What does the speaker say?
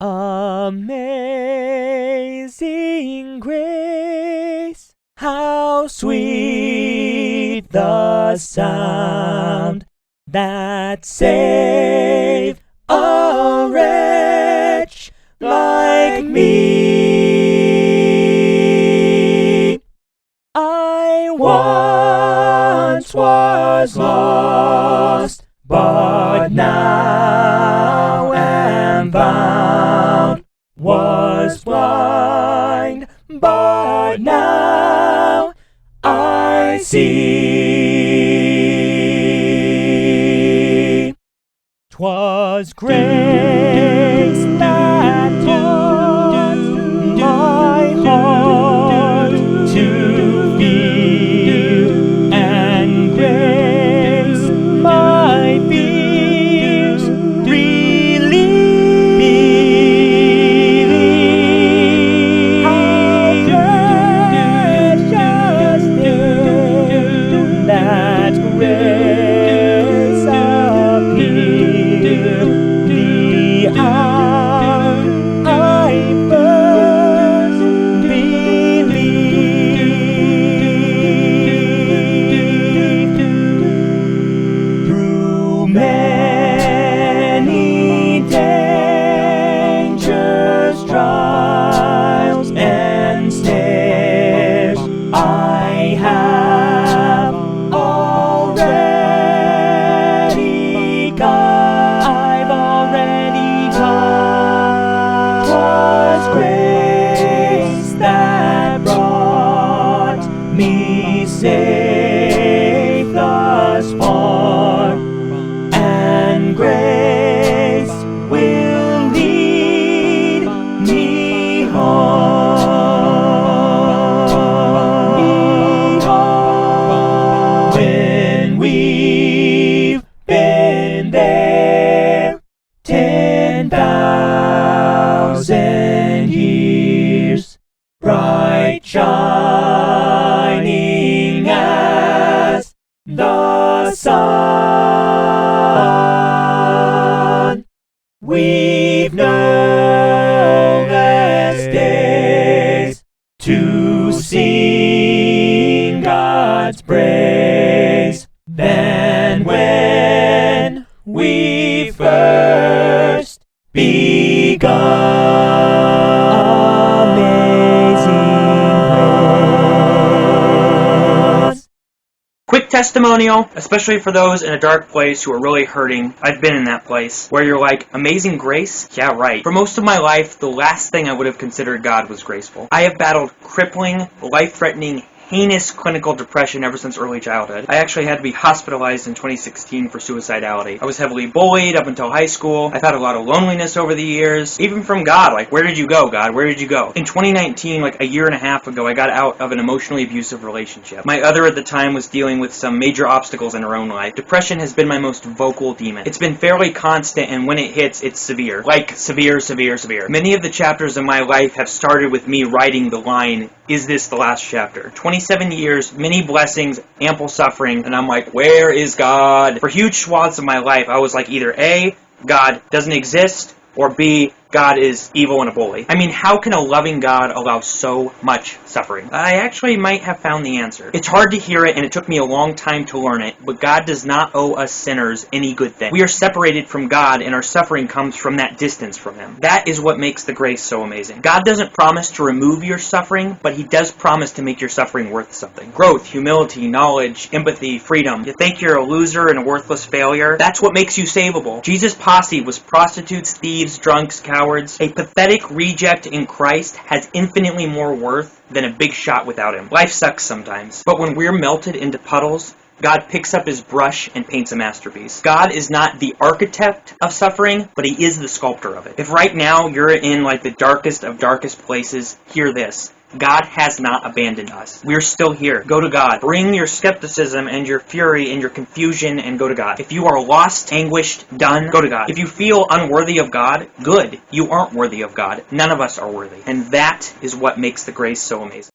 Amazing grace, how sweet the sound that saved a wretch like me. I once was lost, but now am found. Was blind, but now I see. 'Twas grace that taught my heart to feel, and grace my fears relieved. How precious did that grace appear, the hour I first believed. Through many dangers, trials, and snares, I have already come. I've already come. 'Twas grace that brought me safe thus far, and grace will lead me home. When we've been there 10,000 years, bright shining as the sun, we've no less days to sing God's praise than when we first begun. Amazing grace. Quick testimonial, especially for those in a dark place who are really hurting. I've been in that place, where you're like, amazing grace? Yeah, right. For most of my life, the last thing I would have considered God was graceful. I have battled crippling, life-threatening, heinous clinical depression ever since early childhood. I actually had to be hospitalized in 2016 for suicidality. I was heavily bullied up until high school. I've had a lot of loneliness over the years, even from God. Like, where did you go, God? Where did you go? In 2019, like a year and a half ago, I got out of an emotionally abusive relationship. My other at the time was dealing with some major obstacles in her own life. Depression has been my most vocal demon. It's been fairly constant, and when it hits, it's severe. Like, severe, severe, severe. Many of the chapters in my life have started with me writing the line, is this the last chapter? 27 years, many blessings, ample suffering, and I'm like, where is God? For huge swaths of my life, I was like either A, God doesn't exist, or B, God is evil and a bully. I mean, how can a loving God allow so much suffering? I actually might have found the answer. It's hard to hear it, and it took me a long time to learn it, but God does not owe us sinners any good thing. We are separated from God, and our suffering comes from that distance from Him. That is what makes the grace so amazing. God doesn't promise to remove your suffering, but He does promise to make your suffering worth something. Growth, humility, knowledge, empathy, freedom. You think you're a loser and a worthless failure? That's what makes you savable. Jesus' posse was prostitutes, thieves, drunks, cowards. A pathetic reject in Christ has infinitely more worth than a big shot without Him. Life sucks sometimes, but when we're melted into puddles, God picks up His brush and paints a masterpiece. God is not the architect of suffering, but He is the sculptor of it. If right now you're in like the darkest of darkest places, hear this. God has not abandoned us. We're still here. Go to God. Bring your skepticism and your fury and your confusion and go to God. If you are lost, anguished, done, go to God. If you feel unworthy of God, good. You aren't worthy of God. None of us are worthy. And that is what makes the grace so amazing.